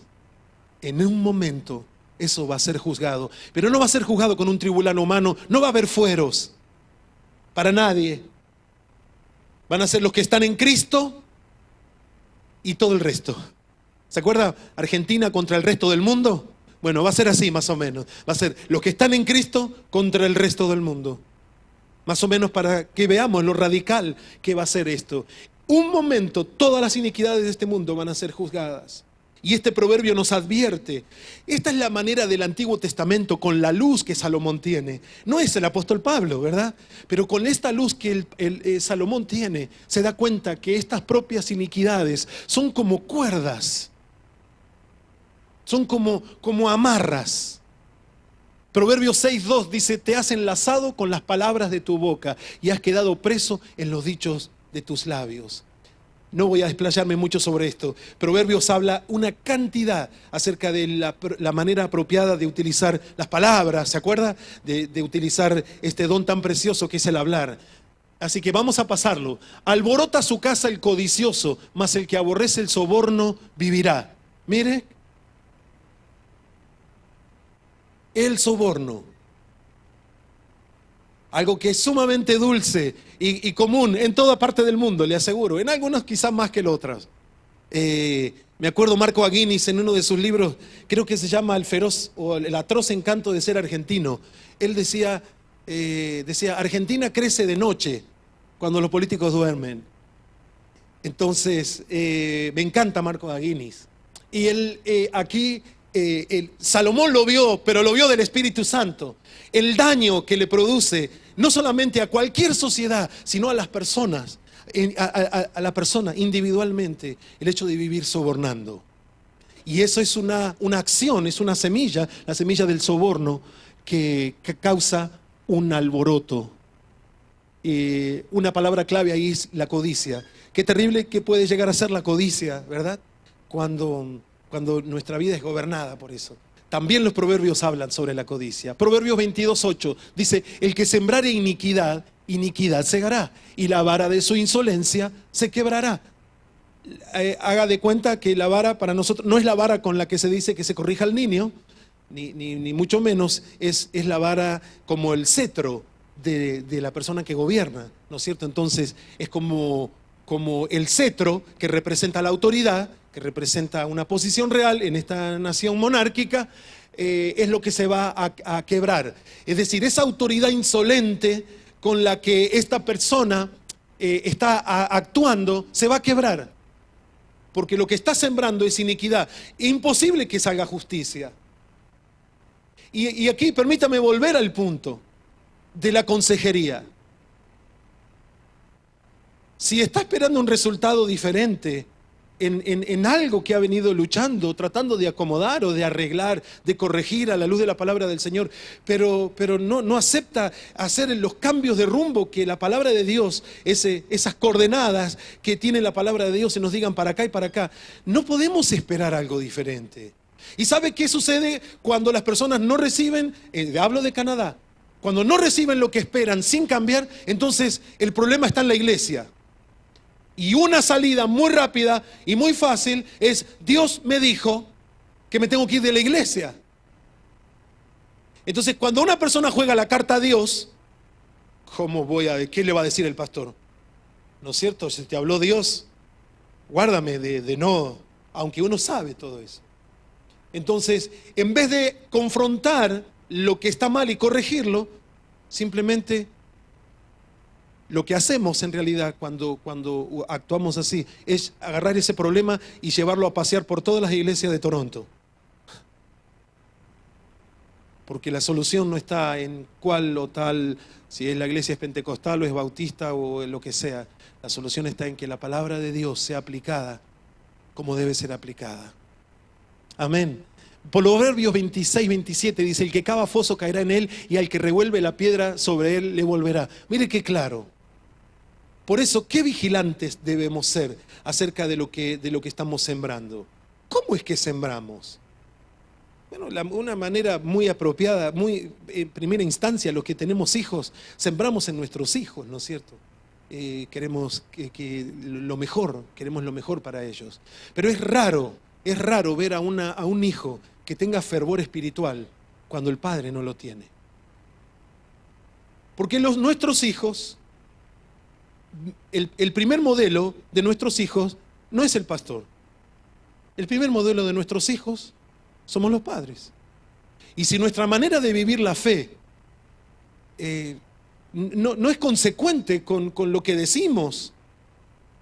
En un momento eso va a ser juzgado, pero no va a ser juzgado con un tribunal humano, no va a haber fueros para nadie. Van a ser los que están en Cristo y todo el resto. ¿Se acuerda Argentina contra el resto del mundo? Bueno, va a ser así más o menos. Va a ser los que están en Cristo contra el resto del mundo. Más o menos para que veamos lo radical que va a ser esto. Un momento, todas las iniquidades de este mundo van a ser juzgadas. Y este proverbio nos advierte. Esta es la manera del Antiguo Testamento con la luz que Salomón tiene. No es el apóstol Pablo, ¿verdad? Pero con esta luz que Salomón tiene, se da cuenta que estas propias iniquidades son como cuerdas. Son como amarras. Proverbios 6:2 dice: te has enlazado con las palabras de tu boca y has quedado preso en los dichos de tus labios. No voy a desplayarme mucho sobre esto. Proverbios habla una cantidad acerca de la manera apropiada de utilizar las palabras, ¿se acuerda? De utilizar este don tan precioso que es el hablar. Así que vamos a pasarlo. Alborota su casa el codicioso, mas el que aborrece el soborno vivirá. Mire, el soborno. Algo que es sumamente dulce y común en toda parte del mundo, le aseguro. En algunos quizás más que en otros. Me acuerdo Marco Aguinis en uno de sus libros, creo que se llama El feroz o el atroz encanto de ser argentino. Él decía, Argentina crece de noche cuando los políticos duermen. Entonces, me encanta Marco Aguinis. Y él aquí... Salomón lo vio, pero lo vio del Espíritu Santo. El daño que le produce, no solamente a cualquier sociedad, sino a las personas, a la persona individualmente, el hecho de vivir sobornando. Y eso es una acción, es una semilla, la semilla del soborno, que causa un alboroto. Una palabra clave ahí es la codicia. Qué terrible que puede llegar a ser la codicia, ¿verdad? Cuando nuestra vida es gobernada por eso. También los proverbios hablan sobre la codicia. Proverbios 22:8 dice: el que sembrare iniquidad, iniquidad segará, y la vara de su insolencia se quebrará. Haga de cuenta que la vara para nosotros no es la vara con la que se dice que se corrija al niño, ni mucho menos es la vara como el cetro de la persona que gobierna, ¿no es cierto? Entonces es como el cetro que representa la autoridad, que representa una posición real en esta nación monárquica, es lo que se va a quebrar. Es decir, esa autoridad insolente con la que esta persona está actuando se va a quebrar. Porque lo que está sembrando es iniquidad. Es imposible que salga justicia. Y aquí permítame volver al punto de la consejería. Si está esperando un resultado diferente en algo que ha venido luchando, tratando de acomodar o de arreglar, de corregir a la luz de la palabra del Señor, pero no acepta hacer los cambios de rumbo que la palabra de Dios, esas coordenadas que tiene la palabra de Dios, se nos digan para acá y para acá, no podemos esperar algo diferente. ¿Y sabe qué sucede cuando las personas no reciben? Hablo de Canadá. Cuando no reciben lo que esperan sin cambiar, entonces el problema está en la iglesia. Y una salida muy rápida y muy fácil es: Dios me dijo que me tengo que ir de la iglesia. Entonces, cuando una persona juega la carta a Dios, ¿qué le va a decir el pastor? ¿No es cierto? Si te habló Dios, guárdame de no, aunque uno sabe todo eso. Entonces, en vez de confrontar lo que está mal y corregirlo, simplemente lo que hacemos en realidad cuando actuamos así es agarrar ese problema y llevarlo a pasear por todas las iglesias de Toronto. Porque la solución no está en cuál o tal, si es la iglesia es pentecostal o es bautista o lo que sea. La solución está en que la palabra de Dios sea aplicada como debe ser aplicada. Amén. Proverbios 26, 27 dice: el que cava foso caerá en él, y al que revuelve la piedra sobre él le volverá. Mire qué claro. Por eso, qué vigilantes debemos ser acerca de lo que estamos sembrando. ¿Cómo es que sembramos? Bueno, una manera muy apropiada, muy en primera instancia, los que tenemos hijos, sembramos en nuestros hijos, ¿no es cierto? Queremos lo mejor, queremos lo mejor para ellos. Pero es raro ver a un hijo que tenga fervor espiritual cuando el padre no lo tiene. Porque nuestros hijos, el primer modelo de nuestros hijos no es el pastor. El primer modelo de nuestros hijos somos los padres. Y si nuestra manera de vivir la fe no es consecuente con lo que decimos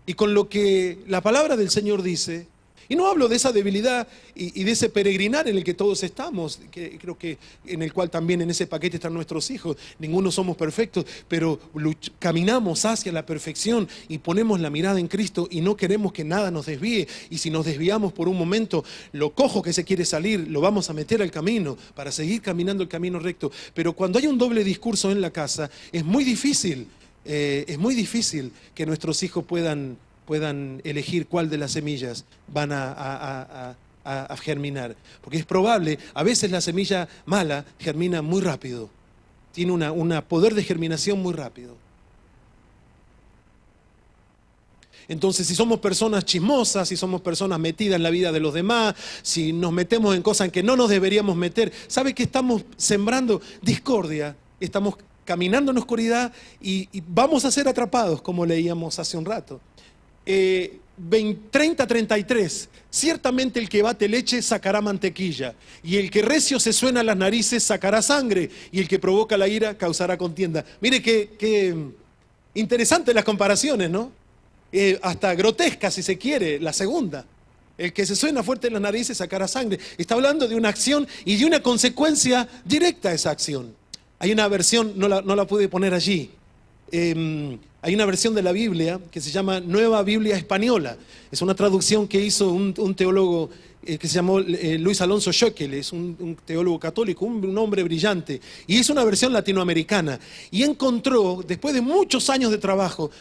y con lo que la palabra del Señor dice, y no hablo de esa debilidad y de ese peregrinar en el que todos estamos, que creo que en el cual también en ese paquete están nuestros hijos. Ninguno somos perfectos, pero caminamos hacia la perfección y ponemos la mirada en Cristo y no queremos que nada nos desvíe. Y si nos desviamos por un momento, lo cojo que se quiere salir, lo vamos a meter al camino para seguir caminando el camino recto. Pero cuando hay un doble discurso en la casa, es muy difícil que nuestros hijos puedan elegir cuál de las semillas van a germinar. Porque es probable, a veces la semilla mala germina muy rápido. Tiene un poder de germinación muy rápido. Entonces, si somos personas chismosas, si somos personas metidas en la vida de los demás, si nos metemos en cosas en que no nos deberíamos meter, ¿sabe que estamos sembrando discordia? Estamos caminando en oscuridad y vamos a ser atrapados, como leíamos hace un rato. 30:33, ciertamente el que bate leche sacará mantequilla, y el que recio se suena las narices sacará sangre, y el que provoca la ira causará contienda. Mire qué interesantes las comparaciones, ¿no? Hasta grotesca, si se quiere, la segunda. El que se suena fuerte en las narices sacará sangre. Está hablando de una acción y de una consecuencia directa a esa acción. Hay una versión, no la pude poner allí. Hay una versión de la Biblia que se llama Nueva Biblia Española. Es una traducción que hizo un teólogo que se llamó Luis Alonso Schöckel. Es un teólogo católico, un hombre brillante. Y hizo una versión latinoamericana. Y encontró, después de muchos años de trabajo,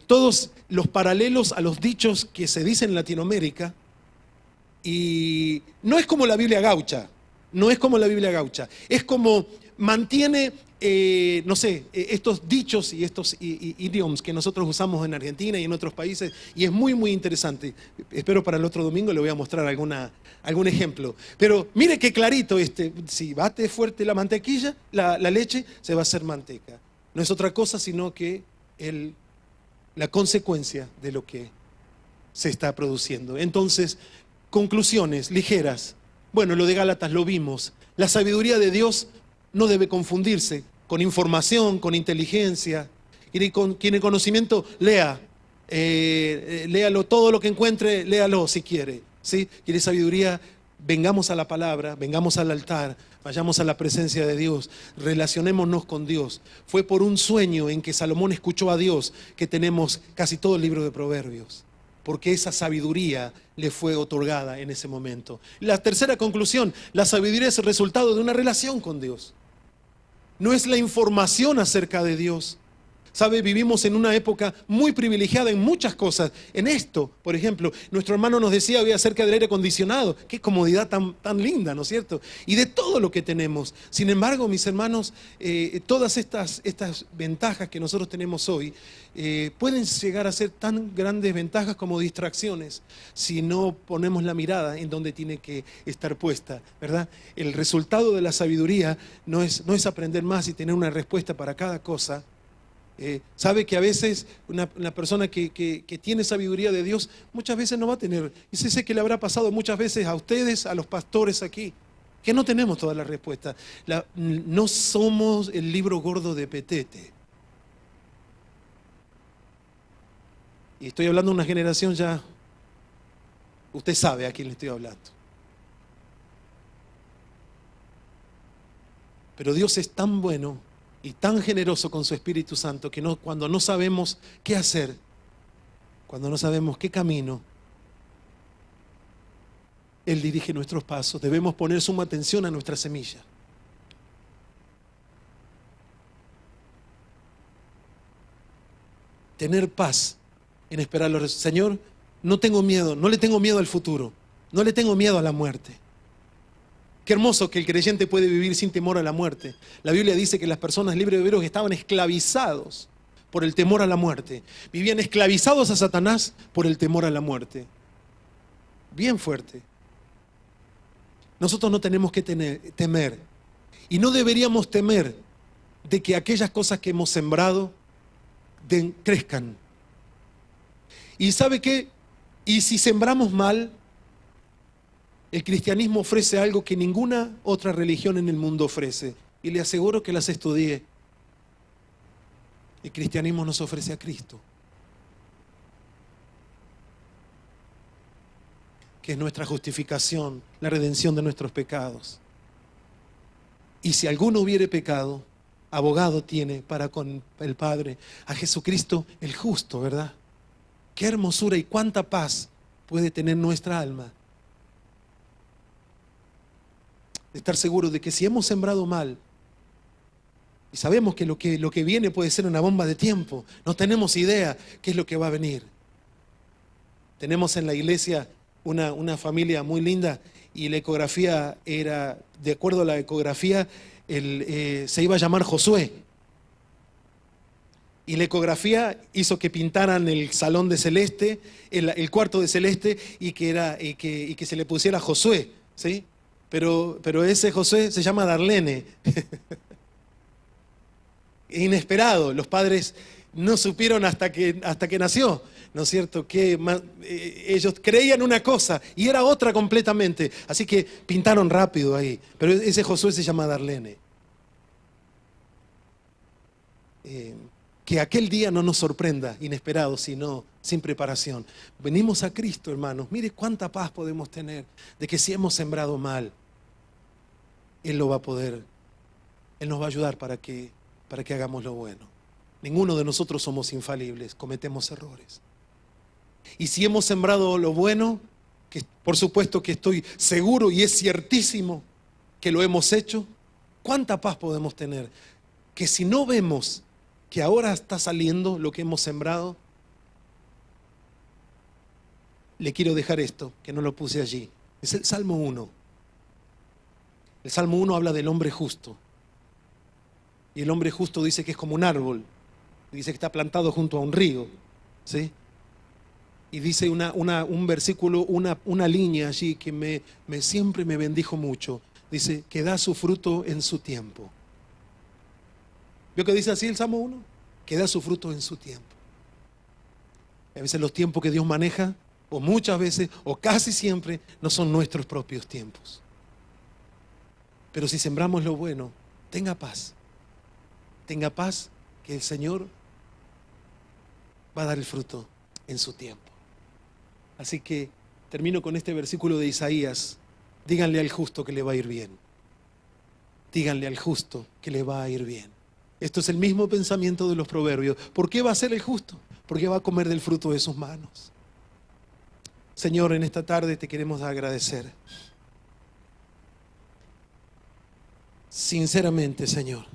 todos los paralelos a los dichos que se dicen en Latinoamérica. Y no es como la Biblia gaucha. No es como la Biblia gaucha. Es como mantiene... estos dichos y estos idioms que nosotros usamos en Argentina y en otros países, y es muy, muy interesante. Espero para el otro domingo le voy a mostrar algún ejemplo. Pero mire qué clarito si bate fuerte la mantequilla, la leche, se va a hacer manteca. No es otra cosa sino que la consecuencia de lo que se está produciendo. Entonces, conclusiones ligeras. Bueno, lo de Gálatas lo vimos. La sabiduría de Dios no debe confundirse con información, con inteligencia. Y con quien el conocimiento lea, léalo, todo lo que encuentre, léalo si quiere. ¿Sí? Quiere sabiduría, vengamos a la palabra, vengamos al altar, vayamos a la presencia de Dios, relacionémonos con Dios. Fue por un sueño en que Salomón escuchó a Dios que tenemos casi todo el libro de Proverbios, porque esa sabiduría le fue otorgada en ese momento. La tercera conclusión: la sabiduría es el resultado de una relación con Dios. No es la información acerca de Dios. ¿Sabe? Vivimos en una época muy privilegiada en muchas cosas. En esto, por ejemplo, nuestro hermano nos decía hoy acerca del aire acondicionado. Qué comodidad tan linda, ¿no es cierto? Y de todo lo que tenemos. Sin embargo, mis hermanos, todas estas ventajas que nosotros tenemos hoy pueden llegar a ser tan grandes ventajas como distracciones si no ponemos la mirada en donde tiene que estar puesta, ¿verdad? El resultado de la sabiduría no es aprender más y tener una respuesta para cada cosa. Sabe que a veces una persona que tiene sabiduría de Dios muchas veces no va a tener, y sé que le habrá pasado muchas veces a ustedes, a los pastores aquí, que no tenemos todas las respuestas. No somos el libro gordo de Petete. Y estoy hablando de una generación ya, usted sabe a quién le estoy hablando. Pero Dios es tan bueno y tan generoso con su Espíritu Santo que cuando no sabemos qué hacer, cuando no sabemos qué camino, Él dirige nuestros pasos. Debemos poner suma atención a nuestra semilla. Tener paz en esperar los resultados. Señor, no tengo miedo, no le tengo miedo al futuro, no le tengo miedo a la muerte. Qué hermoso que el creyente puede vivir sin temor a la muerte. La Biblia dice que las personas libres de albedrío estaban esclavizados por el temor a la muerte. Vivían esclavizados a Satanás por el temor a la muerte. Bien fuerte. Nosotros no tenemos que temer. Y no deberíamos temer de que aquellas cosas que hemos sembrado crezcan. ¿Y sabe qué? Y si sembramos mal, el cristianismo ofrece algo que ninguna otra religión en el mundo ofrece. Y le aseguro que las estudié. El cristianismo nos ofrece a Cristo, que es nuestra justificación, la redención de nuestros pecados. Y si alguno hubiere pecado, abogado tiene para con el Padre a Jesucristo el justo, ¿verdad? Qué hermosura y cuánta paz puede tener nuestra alma. De estar seguro de que si hemos sembrado mal, y sabemos que lo que viene puede ser una bomba de tiempo, no tenemos idea qué es lo que va a venir. Tenemos en la iglesia una familia muy linda y la ecografía era, de acuerdo a la ecografía, se iba a llamar Josué. Y la ecografía hizo que pintaran el salón de celeste, el cuarto de celeste, y que se le pusiera Josué, ¿sí? Pero ese Josué se llama Darlene. Inesperado, los padres no supieron hasta que nació, ¿no es cierto? Que ellos creían una cosa y era otra completamente, así que pintaron rápido ahí, pero ese Josué se llama Darlene. Que aquel día no nos sorprenda inesperado, sino sin preparación. Venimos a Cristo, hermanos. Mire cuánta paz podemos tener de que si hemos sembrado mal, Él lo va a poder, Él nos va a ayudar para que hagamos lo bueno. Ninguno de nosotros somos infalibles, cometemos errores. Y si hemos sembrado lo bueno, que por supuesto que estoy seguro y es ciertísimo que lo hemos hecho, ¿cuánta paz podemos tener? Que si no vemos que ahora está saliendo lo que hemos sembrado, le quiero dejar esto, que no lo puse allí. Es el Salmo 1. El Salmo 1 habla del hombre justo. Y el hombre justo dice que es como un árbol. Dice que está plantado junto a un río, ¿sí? Y dice un versículo, una línea allí que siempre me bendijo mucho. Dice que da su fruto en su tiempo. ¿Vio que dice así el Salmo 1? Que da su fruto en su tiempo. A veces los tiempos que Dios maneja, o muchas veces, o casi siempre, no son nuestros propios tiempos. Pero si sembramos lo bueno, tenga paz. Tenga paz que el Señor va a dar el fruto en su tiempo. Así que termino con este versículo de Isaías. Díganle al justo que le va a ir bien. Díganle al justo que le va a ir bien. Esto es el mismo pensamiento de los proverbios. ¿Por qué va a ser el justo? Porque va a comer del fruto de sus manos. Señor, en esta tarde te queremos agradecer. Sinceramente, Señor,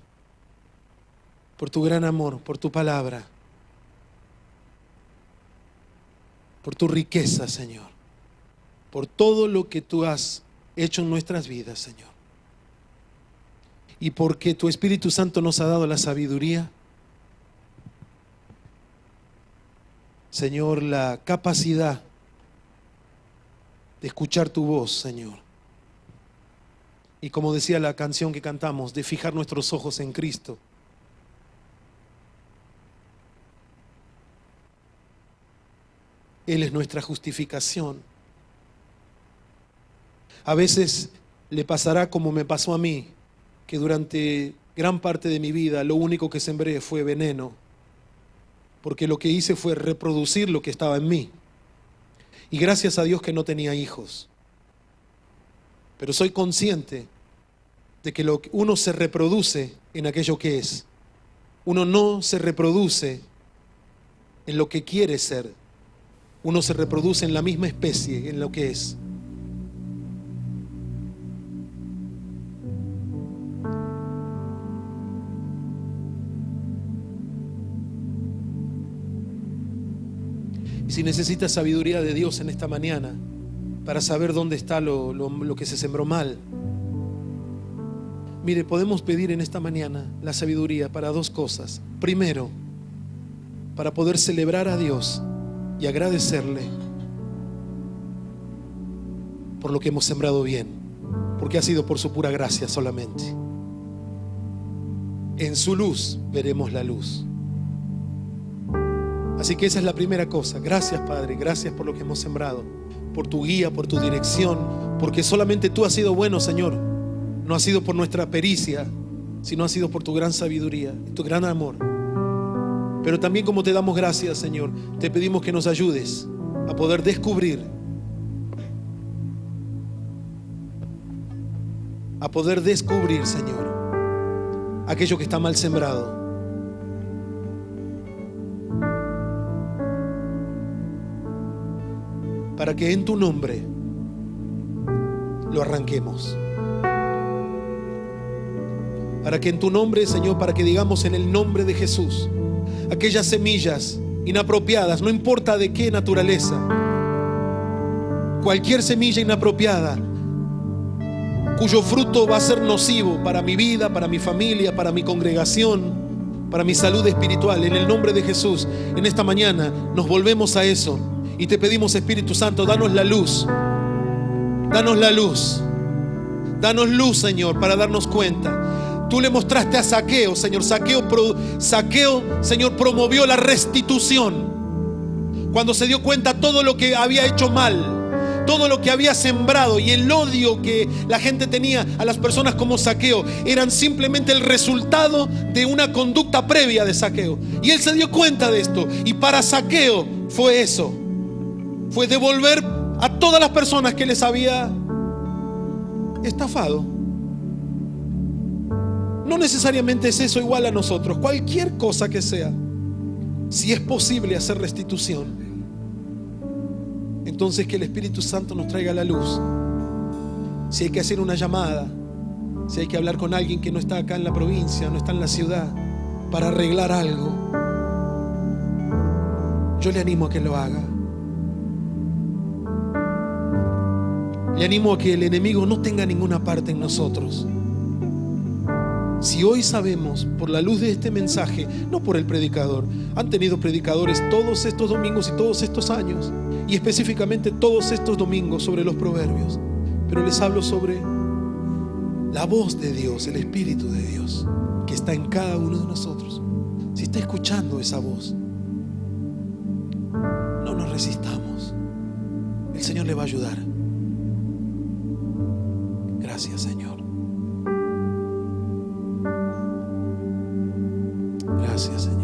por tu gran amor, por tu palabra, por tu riqueza, Señor, por todo lo que tú has hecho en nuestras vidas, Señor. Y porque tu Espíritu Santo nos ha dado la sabiduría, Señor, la capacidad de escuchar tu voz, Señor. Y como decía la canción que cantamos, de fijar nuestros ojos en Cristo. Él es nuestra justificación. A veces le pasará como me pasó a mí, que durante gran parte de mi vida lo único que sembré fue veneno, porque lo que hice fue reproducir lo que estaba en mí. Y gracias a Dios que no tenía hijos. Pero soy consciente de que uno se reproduce en aquello que es. Uno no se reproduce en lo que quiere ser. Uno se reproduce en la misma especie, en lo que es. Si necesitas sabiduría de Dios en esta mañana para saber dónde está lo que se sembró mal, mire, podemos pedir en esta mañana la sabiduría para dos cosas. Primero, para poder celebrar a Dios y agradecerle por lo que hemos sembrado bien, porque ha sido por su pura gracia solamente. En su luz veremos la luz. Así que esa es la primera cosa. Gracias, Padre, gracias por lo que hemos sembrado, por tu guía, por tu dirección, porque solamente tú has sido bueno, Señor. No ha sido por nuestra pericia, sino ha sido por tu gran sabiduría, tu gran amor. Pero también, como te damos gracias, Señor, te pedimos que nos ayudes a poder descubrir, Señor, aquello que está mal sembrado. Para que en tu nombre lo arranquemos. Para que en tu nombre, Señor, para que digamos en el nombre de Jesús, aquellas semillas inapropiadas, no importa de qué naturaleza, cualquier semilla inapropiada, cuyo fruto va a ser nocivo para mi vida, para mi familia, para mi congregación, para mi salud espiritual, en el nombre de Jesús, en esta mañana nos volvemos a eso y te pedimos, Espíritu Santo, danos la luz. Danos la luz. Danos luz, Señor, para darnos cuenta. Tú le mostraste a Zaqueo, Señor. Zaqueo, Señor, promovió la restitución cuando se dio cuenta todo lo que había hecho mal, todo lo que había sembrado, y el odio que la gente tenía a las personas como Zaqueo eran simplemente el resultado de una conducta previa de Zaqueo. Y él se dio cuenta de esto, y para Zaqueo fue eso, fue devolver a todas las personas que les había estafado. No necesariamente es eso igual a nosotros. Cualquier cosa que sea, si es posible hacer restitución, entonces que el Espíritu Santo nos traiga la luz. Si hay que hacer una llamada, si hay que hablar con alguien que no está acá en la provincia, no está en la ciudad, para arreglar algo, yo le animo a que lo haga. Le animo a que el enemigo no tenga ninguna parte en nosotros. Si hoy sabemos, por la luz de este mensaje, no por el predicador, han tenido predicadores todos estos domingos y todos estos años, y específicamente todos estos domingos sobre los proverbios, pero les hablo sobre la voz de Dios, el Espíritu de Dios, que está en cada uno de nosotros. Si está escuchando esa voz, no nos resistamos. El Señor le va a ayudar. Gracias, Señor. Gracias, Señor.